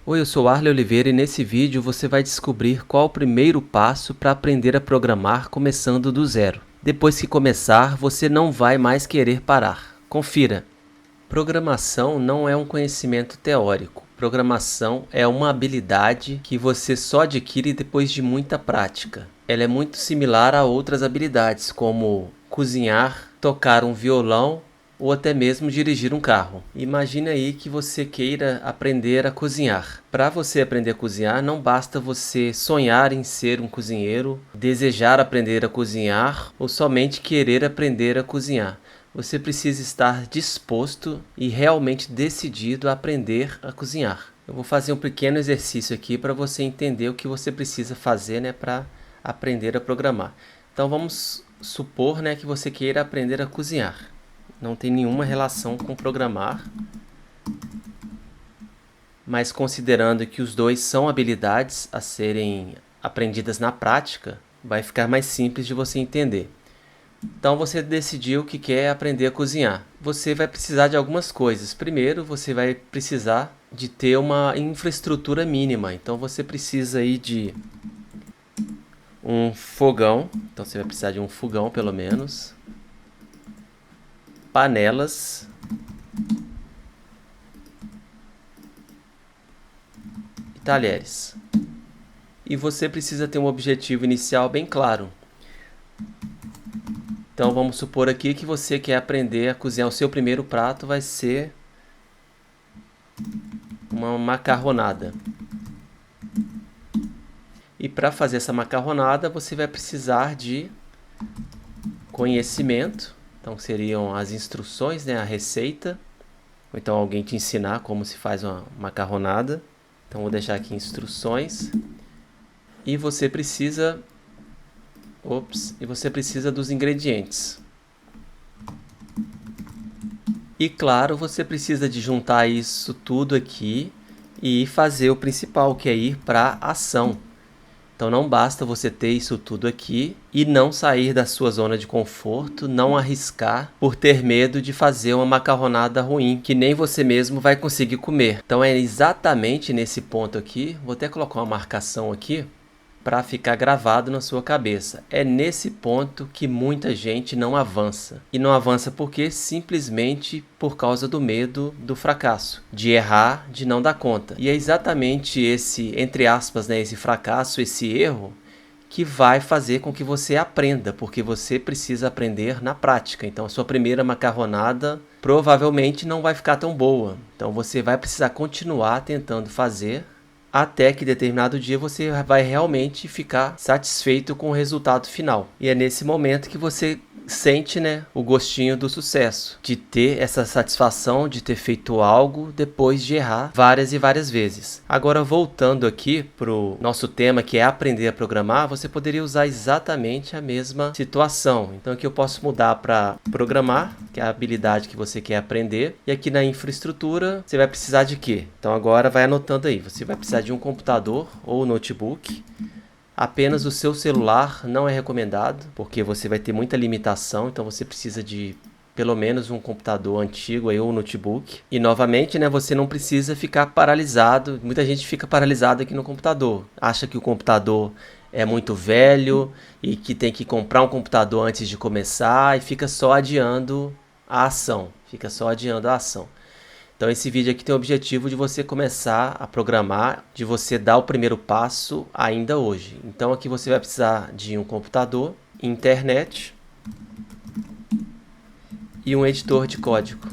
Oi, eu sou Arley Oliveira e nesse vídeo você vai descobrir qual o primeiro passo para aprender a programar começando do zero. Depois que começar, você não vai mais querer parar. Confira! Programação não é um conhecimento teórico. Programação é uma habilidade que você só adquire depois de muita prática. Ela é muito similar a outras habilidades, como cozinhar, tocar um violão ou até mesmo dirigir um carro. Imagine aí que você queira aprender a cozinhar. Para você aprender a cozinhar, não basta você sonhar em ser um cozinheiro, desejar aprender a cozinhar ou somente querer aprender a cozinhar. Você precisa estar disposto e realmente decidido a aprender a cozinhar. Eu vou fazer um pequeno exercício aqui para você entender o que você precisa fazer, para aprender a programar. Então vamos supor, que você queira aprender a cozinhar. Não tem nenhuma relação com programar, mas considerando que os dois são habilidades a serem aprendidas na prática, vai ficar mais simples de você entender. Então você decidiu que quer aprender a cozinhar. Você vai precisar de algumas coisas. Primeiro, você vai precisar de ter uma infraestrutura mínima. Então você precisa aí de um fogão. Então você vai precisar de um fogão pelo menos. Panelas. E talheres. E você precisa ter um objetivo inicial bem claro. Então vamos supor aqui que você quer aprender a cozinhar. O seu primeiro prato vai ser uma macarronada. E para fazer essa macarronada você vai precisar de conhecimento. Então seriam as instruções, a receita. Ou então alguém te ensinar como se faz uma macarronada. Então vou deixar aqui instruções. E você precisa dos ingredientes. E claro, você precisa de juntar isso tudo aqui e fazer o principal, que é ir para a ação. Então não basta você ter isso tudo aqui e não sair da sua zona de conforto, não arriscar por ter medo de fazer uma macarronada ruim, que nem você mesmo vai conseguir comer. Então é exatamente nesse ponto aqui, vou até colocar uma marcação aqui, para ficar gravado na sua cabeça. É nesse ponto que muita gente não avança. E não avança porque simplesmente por causa do medo do fracasso, de errar, de não dar conta. E é exatamente esse, entre aspas, esse fracasso, esse erro, que vai fazer com que você aprenda, porque você precisa aprender na prática. Então a sua primeira macarronada provavelmente não vai ficar tão boa. Então você vai precisar continuar tentando fazer até que determinado dia você vai realmente ficar satisfeito com o resultado final. E é nesse momento que você sente, o gostinho do sucesso, de ter essa satisfação de ter feito algo depois de errar várias e várias vezes. Agora voltando aqui para o nosso tema, que é aprender a programar, você poderia usar exatamente a mesma situação. Então aqui eu posso mudar para programar, que é a habilidade que você quer aprender, e aqui na infraestrutura você vai precisar de quê? Então agora vai anotando aí, você vai precisar de um computador ou notebook. Apenas o seu celular não é recomendado, porque você vai ter muita limitação, então você precisa de pelo menos um computador antigo ou um notebook. E novamente, você não precisa ficar paralisado. Muita gente fica paralisada aqui no computador. Acha que o computador é muito velho e que tem que comprar um computador antes de começar e fica só adiando a ação. Então esse vídeo aqui tem o objetivo de você começar a programar, de você dar o primeiro passo ainda hoje. Então aqui você vai precisar de um computador, internet e um editor de código.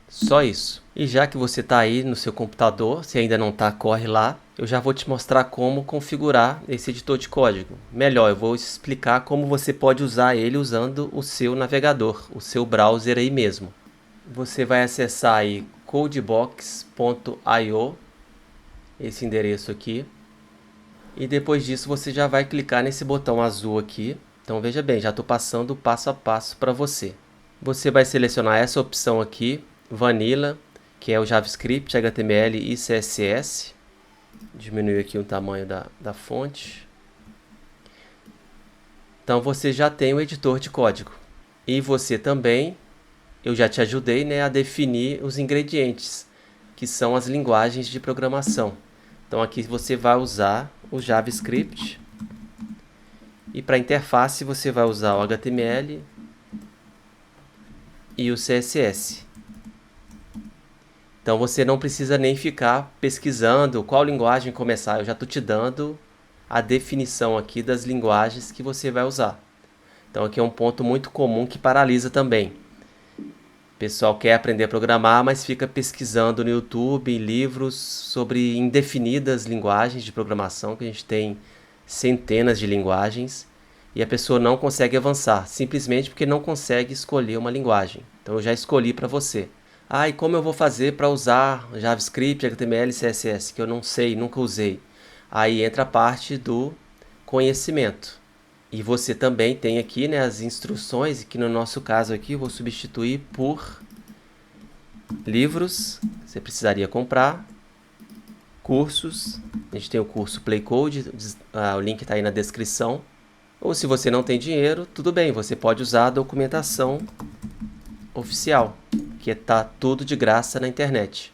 Só isso. E já que você está aí no seu computador, se ainda não está, corre lá. Eu já vou te mostrar como configurar esse editor de código. Melhor, eu vou explicar como você pode usar ele usando o seu navegador, o seu browser aí mesmo. Você vai acessar aí codebox.io, esse endereço aqui, e depois disso você já vai clicar nesse botão azul aqui. Então veja bem, já estou passando o passo a passo para você. Você vai selecionar essa opção aqui, Vanilla, que é o JavaScript, HTML e CSS. Diminuir aqui o tamanho da fonte. Então você já tem o editor de código. E você também, eu já te ajudei, a definir os ingredientes, que são as linguagens de programação. Então aqui você vai usar o JavaScript e para a interface você vai usar o HTML e o CSS. Então você não precisa nem ficar pesquisando qual linguagem começar, eu já estou te dando a definição aqui das linguagens que você vai usar. Então aqui é um ponto muito comum que paralisa também. O pessoal quer aprender a programar, mas fica pesquisando no YouTube, em livros sobre indefinidas linguagens de programação, que a gente tem centenas de linguagens, e a pessoa não consegue avançar, simplesmente porque não consegue escolher uma linguagem. Então eu já escolhi para você. E como eu vou fazer para usar JavaScript, HTML e CSS, que eu não sei, nunca usei? Aí entra a parte do conhecimento. E você também tem aqui, né, as instruções, que no nosso caso aqui eu vou substituir por livros, você precisaria comprar, cursos, a gente tem o curso Play Code, o link está aí na descrição. Ou se você não tem dinheiro, tudo bem, você pode usar a documentação oficial, que está tudo de graça na internet.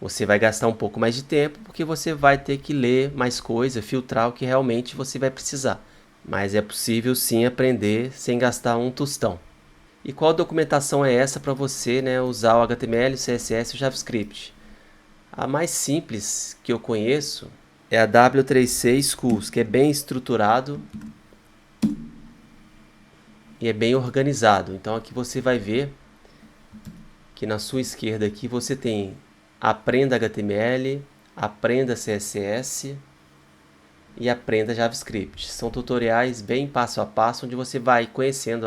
Você vai gastar um pouco mais de tempo, porque você vai ter que ler mais coisa, filtrar o que realmente você vai precisar. Mas é possível sim aprender sem gastar um tostão. E qual documentação é essa para você, né, usar o HTML, o CSS e o JavaScript? A mais simples que eu conheço é a W3C Schools, que é bem estruturado e é bem organizado. Então aqui você vai ver que na sua esquerda aqui você tem Aprenda HTML, Aprenda CSS e Aprenda JavaScript. São tutoriais bem passo a passo, onde você vai conhecendo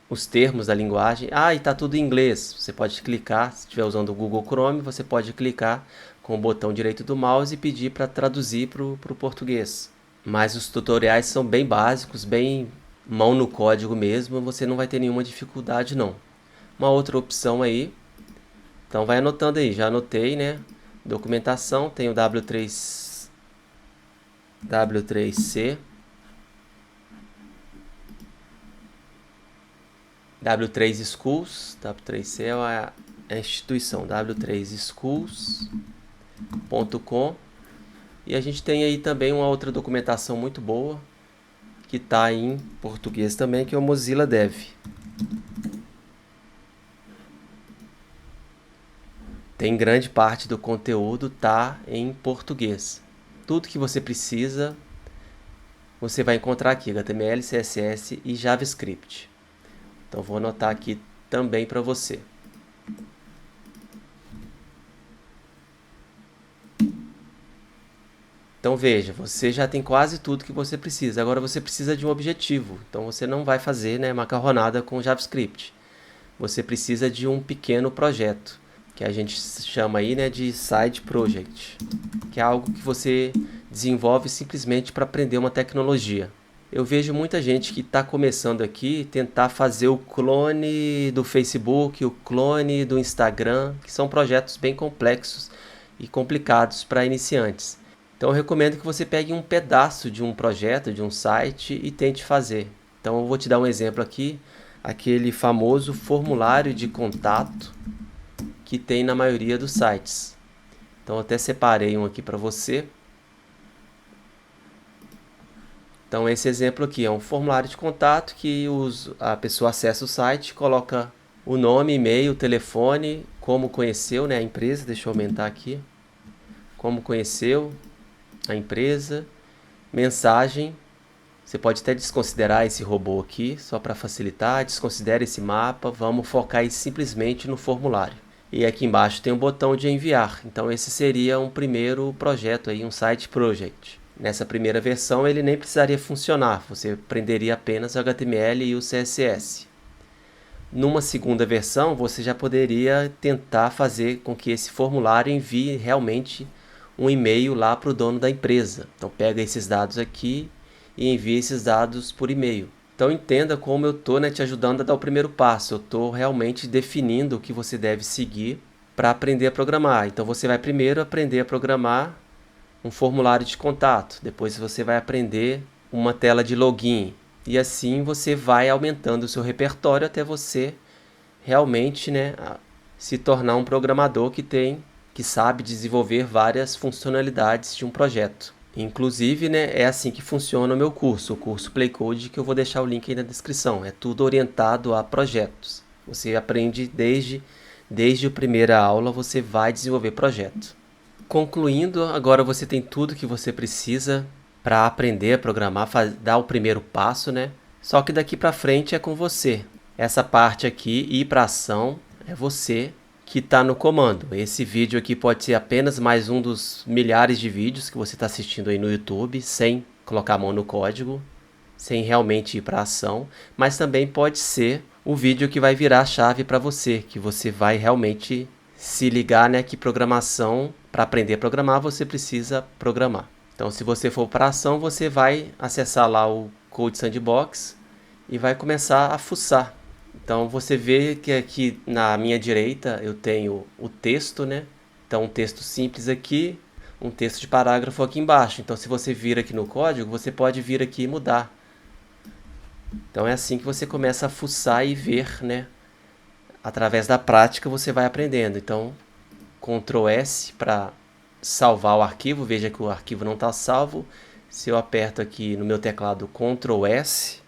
os termos da linguagem. E está tudo em inglês. Você pode clicar, se estiver usando o Google Chrome, você pode clicar com o botão direito do mouse e pedir para traduzir para o português. Mas os tutoriais são bem básicos, bem mão no código mesmo, você não vai ter nenhuma dificuldade não. Uma outra opção aí, então vai anotando aí, já anotei, né? Documentação, tem o W3C, W3 Schools, W3C é a instituição, w3schools.com. E a gente tem aí também uma outra documentação muito boa, que está em português também, que é o Mozilla Dev. Tem grande parte do conteúdo tá em português. Tudo que você precisa, você vai encontrar aqui, HTML, CSS e JavaScript. Então vou anotar aqui também para você. Então veja, você já tem quase tudo que você precisa. Agora você precisa de um objetivo. Então você não vai fazer, né, macarronada com JavaScript. Você precisa de um pequeno projeto, que a gente chama aí, né, de side project, que é algo que você desenvolve simplesmente para aprender uma tecnologia. Eu vejo muita gente que está começando aqui tentar fazer o clone do Facebook, o clone do Instagram, que são projetos bem complexos e complicados para iniciantes. Então eu recomendo que você pegue um pedaço de um projeto, de um site e tente fazer. Então eu vou te dar um exemplo aqui, aquele famoso formulário de contato que tem na maioria dos sites. Então eu até separei um aqui para você. Então esse exemplo aqui é um formulário de contato que a pessoa acessa o site, coloca o nome, e-mail, telefone, como conheceu, né, a empresa, deixa eu aumentar aqui, como conheceu a empresa, mensagem. Você pode até desconsiderar esse robô aqui, só para facilitar, desconsidere esse mapa, vamos focar aí simplesmente no formulário. E aqui embaixo tem um botão de enviar, então esse seria um primeiro projeto, aí, um site project. Nessa primeira versão ele nem precisaria funcionar, você aprenderia apenas o HTML e o CSS. Numa segunda versão você já poderia tentar fazer com que esse formulário envie realmente um e-mail lá para o dono da empresa. Então pega esses dados aqui e envia esses dados por e-mail. Então entenda como eu estou, né, te ajudando a dar o primeiro passo. Eu estou realmente definindo o que você deve seguir para aprender a programar. Então você vai primeiro aprender a programar um formulário de contato. Depois você vai aprender uma tela de login. E assim você vai aumentando o seu repertório até você realmente, né, se tornar um programador que tem que sabe desenvolver várias funcionalidades de um projeto. Inclusive, né, é assim que funciona o meu curso, o curso Play Code, que eu vou deixar o link aí na descrição. É tudo orientado a projetos. Você aprende desde a primeira aula, você vai desenvolver projeto. Concluindo, agora você tem tudo que você precisa para aprender a programar, dar o primeiro passo, né? Só que daqui para frente é com você. Essa parte aqui, ir para ação, é você que está no comando. Esse vídeo aqui pode ser apenas mais um dos milhares de vídeos que você está assistindo aí no YouTube, sem colocar a mão no código, sem realmente ir para ação, mas também pode ser o vídeo que vai virar a chave para você, que você vai realmente se ligar, né, que programação, para aprender a programar, você precisa programar. Então, se você for para ação, você vai acessar lá o Code Sandbox e vai começar a fuçar. Então, você vê que aqui na minha direita eu tenho o texto, né? Então, um texto simples aqui, um texto de parágrafo aqui embaixo. Então, se você vir aqui no código, você pode vir aqui e mudar. Então, é assim que você começa a fuçar e ver, né? Através da prática você vai aprendendo. Então, Ctrl S para salvar o arquivo. Veja que o arquivo não está salvo. Se eu aperto aqui no meu teclado Ctrl S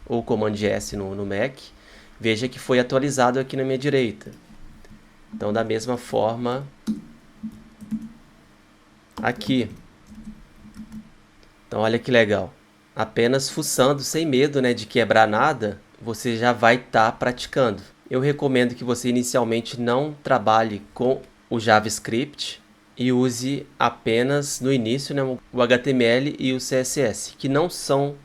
ou Command S no Mac, veja que foi atualizado aqui na minha direita. Então, da mesma forma, aqui. Então, olha que legal. Apenas fuçando, sem medo, né, de quebrar nada, você já vai estar praticando. Eu recomendo que você inicialmente não trabalhe com o JavaScript e use apenas no início, né, o HTML e o CSS, que não são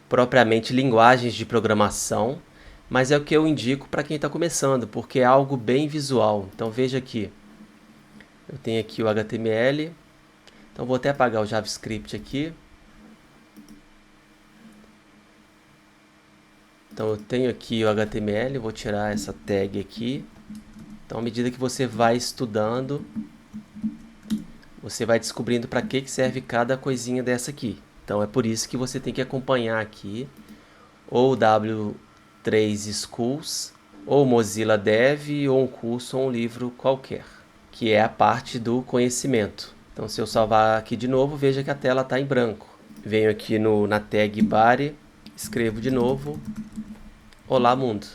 propriamente linguagens de programação, mas é o que eu indico para quem está começando, porque é algo bem visual. Então veja aqui, eu tenho aqui o HTML, então vou até apagar o JavaScript aqui. Então eu tenho aqui o HTML, vou tirar essa tag aqui. Então à medida que você vai estudando, você vai descobrindo para que serve cada coisinha dessa aqui. Então é por isso que você tem que acompanhar aqui ou W3 Schools, ou Mozilla Dev, ou um curso ou um livro qualquer, que é a parte do conhecimento. Então se eu salvar aqui de novo, veja que a tela está em branco. Venho aqui na tag body, escrevo de novo, Olá Mundo.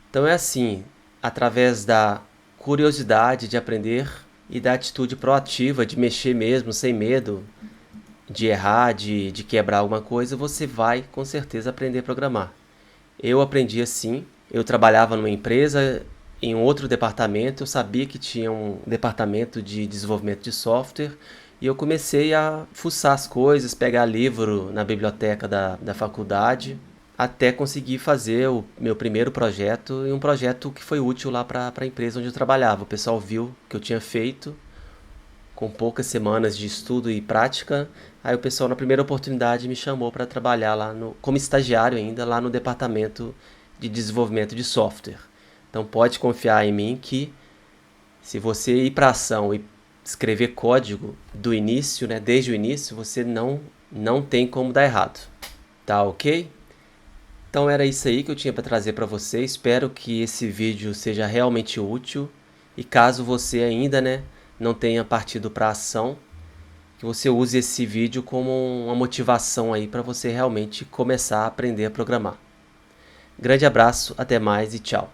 Então é assim, através da curiosidade de aprender e da atitude proativa de mexer mesmo, sem medo de errar, de quebrar alguma coisa, você vai com certeza aprender a programar. Eu aprendi assim, eu trabalhava numa empresa, em um outro departamento, eu sabia que tinha um departamento de desenvolvimento de software e eu comecei a fuçar as coisas, pegar livro na biblioteca da faculdade, até conseguir fazer o meu primeiro projeto, e um projeto que foi útil lá para a empresa onde eu trabalhava. O pessoal viu que eu tinha feito, com poucas semanas de estudo e prática, aí o pessoal na primeira oportunidade me chamou para trabalhar lá como estagiário ainda, lá no departamento de desenvolvimento de software. Então pode confiar em mim que se você ir para ação e escrever código do início, né, desde o início, você não tem como dar errado. Tá ok? Então era isso aí que eu tinha para trazer para você. Espero que esse vídeo seja realmente útil. E caso você ainda, né, não tenha partido para ação, que você use esse vídeo como uma motivação aí para você realmente começar a aprender a programar. Grande abraço, até mais e tchau.